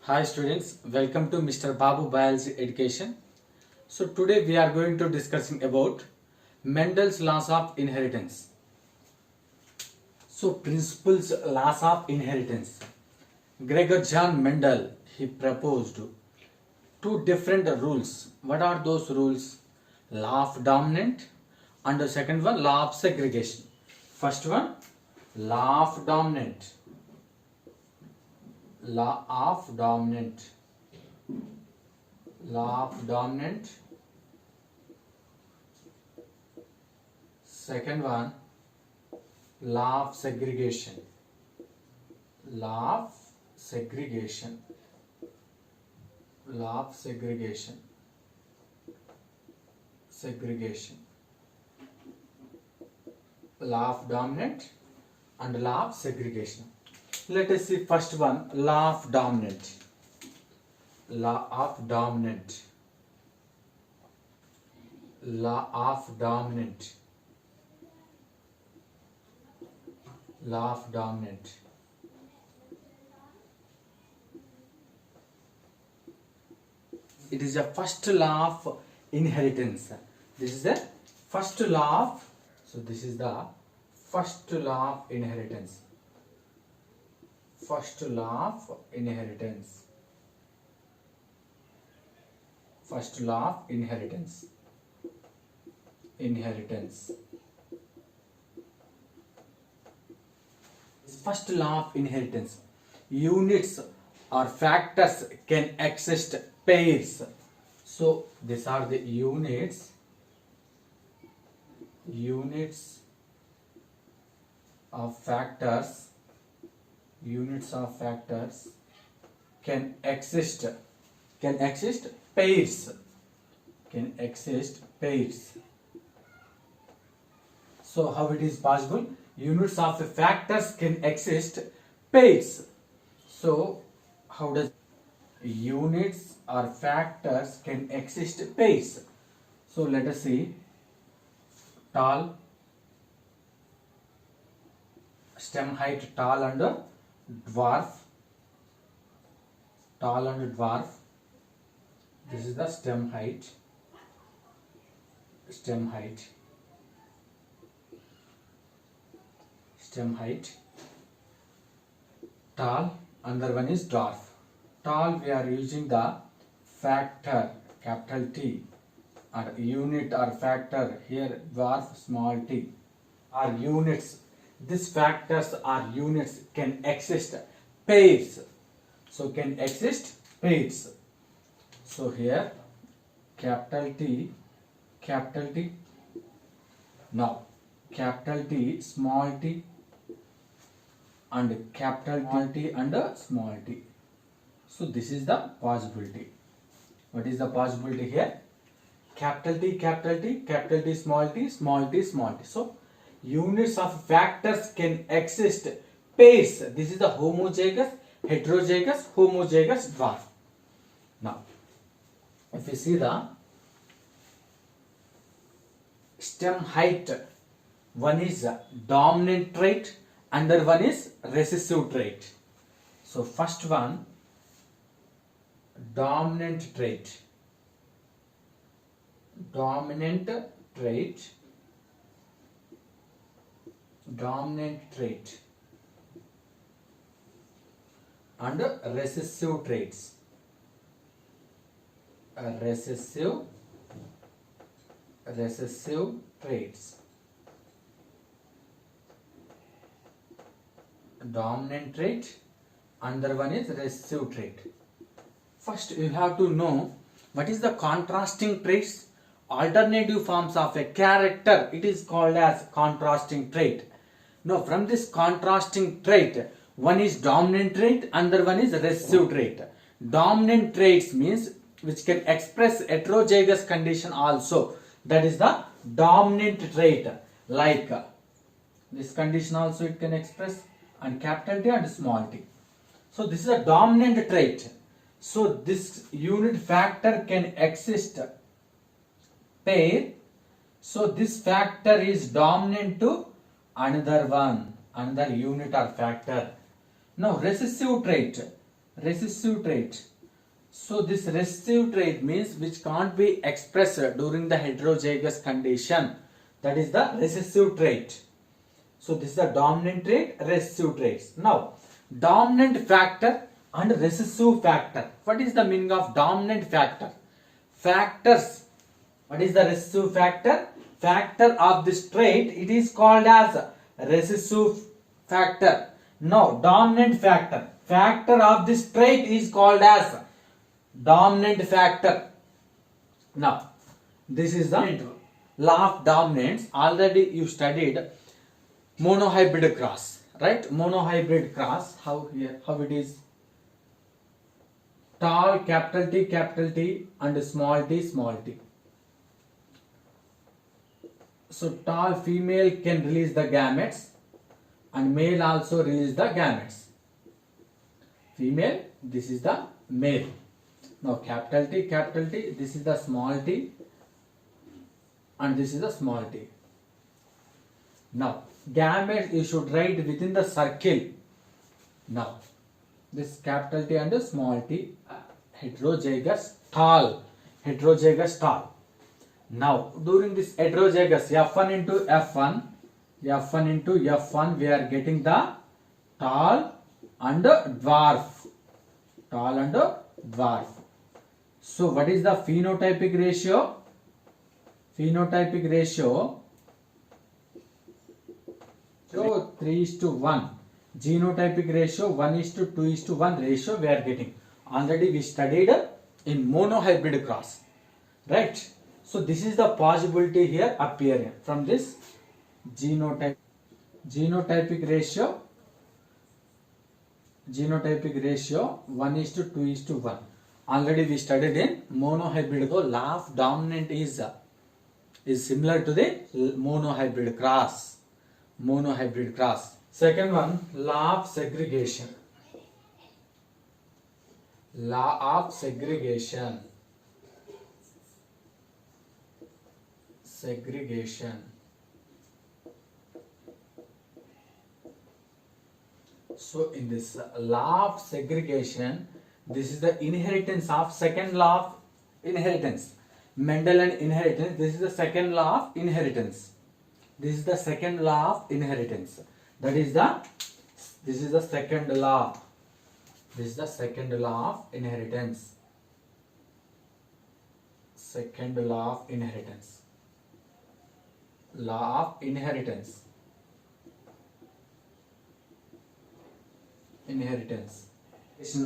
Hi students, welcome to Mr. Babu Biology Education. So today we are going to discussing about Mendel's laws of inheritance. So principles laws of inheritance. Gregor John Mendel he proposed two different rules. What are those rules? Law of dominant and the second one law of segregation. First one law of dominant. Law of dominant. Law of dominant. Second one law of segregation. Law of segregation. Law of segregation. Segregation. Law of dominant and law of segregation. Let us see first one law of dominant. Law of dominant. Law of dominant. Law of dominant. It is the first law of inheritance. This is the first law of, so this is the first law of inheritance. First law of inheritance. First law of inheritance. Inheritance. First law of inheritance. Units or factors can exist pairs. So these are the units. Units of factors. Units of factors can exist pairs. Can exist pairs. So how it is possible? Units of factors can exist pairs. So how does units or factors can exist pairs? So let us see. Tall, stem height tall and dwarf. Tall and dwarf. This is the stem height. Stem height. Stem height. Tall. Another one is dwarf. Tall we are using the factor capital T, or unit or factor here dwarf small t, are units. These factors or units can exist pairs. So can exist pairs. So here capital T. Now capital T, small t, and capital T and small t. So this is the possibility. What is the possibility here? Capital T, small t, small t, small t. So units of factors can exist pairs. This is the homozygous, heterozygous, homozygous dwarf. Now, if you see the stem height, one is dominant trait, another one is recessive trait. So first one, dominant trait. Dominant trait. Dominant trait and recessive traits. Recessive traits. Dominant trait, another one is recessive trait. First you have to know what is the contrasting traits. Alternative forms of a character, it is called as contrasting trait. Now from this contrasting trait, one is dominant trait, another one is recessive trait. Dominant traits means which can express heterozygous condition also. That is the dominant trait. Like this condition also it can express, and capital T and small t. So this is a dominant trait. So this unit factor can exist pair. So this factor is dominant to another one, another unit or factor. Now recessive trait. recessive trait. So this recessive trait means which can't be expressed during the heterozygous condition. That is the recessive trait. So this is the dominant trait, recessive traits. Now, dominant factor and recessive factor. What is the meaning of dominant factor? Factors. What is the recessive factor? Factor of this trait, it is called as recessive factor. Now, dominant factor. Factor of this trait is called as dominant factor. Now, this is the law of dominance. Already you studied monohybrid cross, right? Monohybrid cross, how it is? Tall capital T and small t. So tall female can release the gametes and male also release the gametes. Female, this is the male. Now capital T, this is the small t and this is the small t. Now gametes you should write within the circle. Now this capital T and small t, heterozygous tall. Now during this heterozygous F1 into F1 we are getting the tall and dwarf. So what is the phenotypic ratio? So 3:1. Genotypic ratio 1:2:1 ratio we are getting. Already we studied in monohybrid cross, right? So this is the possibility here appearing from this genotypic ratio 1:2:1. Already we studied in monohybrid. So law of dominant is similar to the monohybrid cross. Second one, law of segregation. So in this law of segregation, this is the inheritance of second law of inheritance. Mendelian inheritance. This is the second law of inheritance. That is the second law. This is the second law. This is the second law of inheritance. Law of inheritance.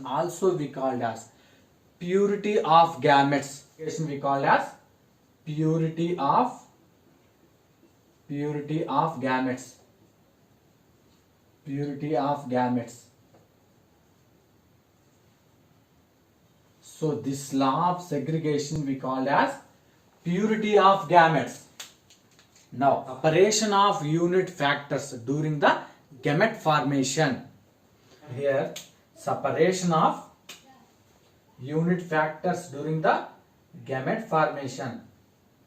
Also we called as purity of gametes. We called as purity of gametes. So this law of segregation we called as purity of gametes. Now, separation of unit factors during the gamete formation. Here, separation of unit factors during the gamete formation.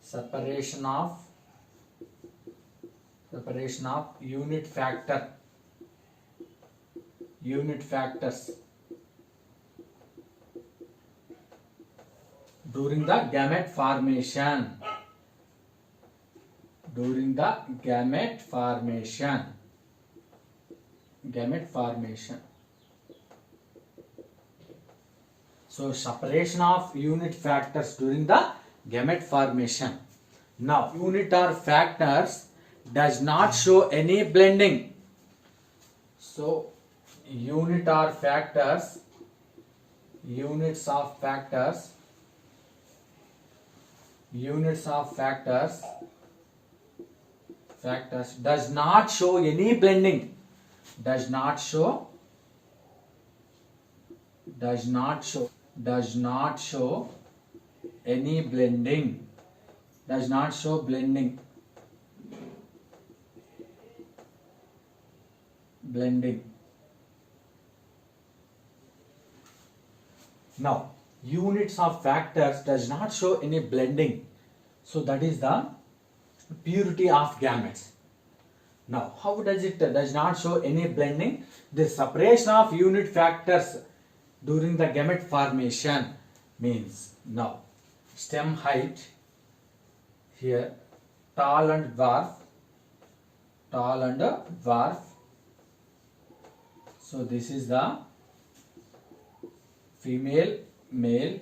Separation of unit factors during the gamete formation. So separation of unit factors during the gamete formation. Now unit or factors does not show any blending. So units of factors does not show any blending. Does not show any blending. Now units of factors does not show any blending. So that is the purity of gametes. Now how does it does not show any blending? The separation of unit factors during the gamete formation means now stem height here tall and dwarf. So this is the female, male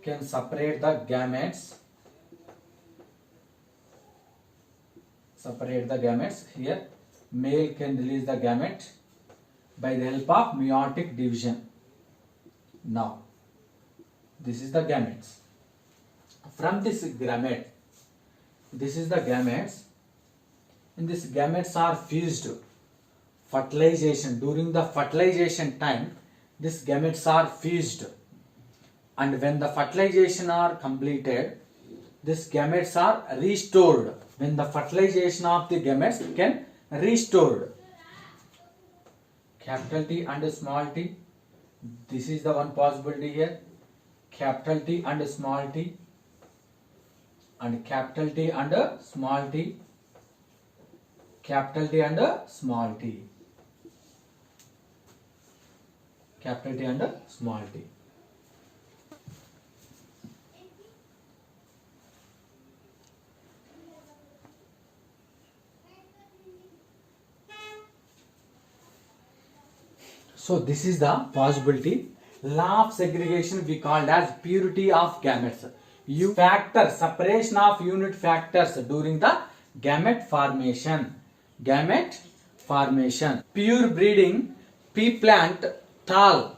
can separate the gametes. Here male can release the gamete by the help of meiotic division. Now this is the gametes. From this gamete, this is the gametes. In this gametes are fused. Fertilization, during the fertilization time, these gametes are fused, and when the fertilization are completed, these gametes are restored. When the fertilization of the gametes can restored. Capital T and small t. This is the one possibility here. Capital T and small t, and capital T and small t. Capital T and small t. Capital T and small t. So this is the possibility. Law of segregation we called as purity of gametes. Factor, separation of unit factors during the gamete formation. Pure breeding pea plant tall.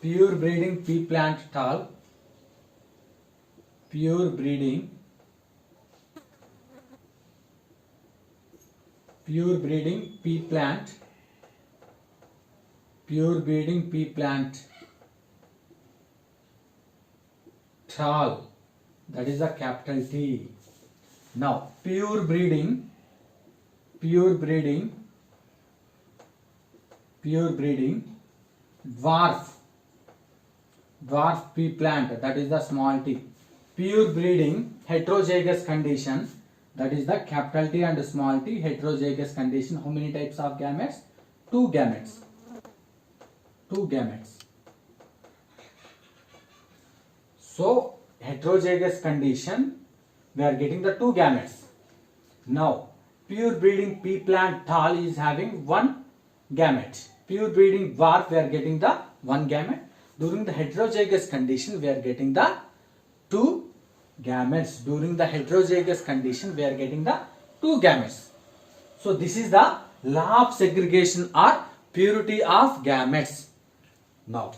Pure breeding pea plant tall. Pure breeding pea plant. Pure breeding pea plant tall. That is a capital T. Now pure breeding dwarf pea plant, that is the small t. Pure breeding heterozygous condition, that is the capital T and small t. Heterozygous condition, how many types of gametes? Two gametes. So heterozygous condition, we are getting the two gametes. Now pure breeding pea plant tall is having one gamete. Pure breeding dwarf, we are getting the one gamete. During the heterozygous condition, we are getting the two gametes. So this is the law of segregation or purity of gametes. Now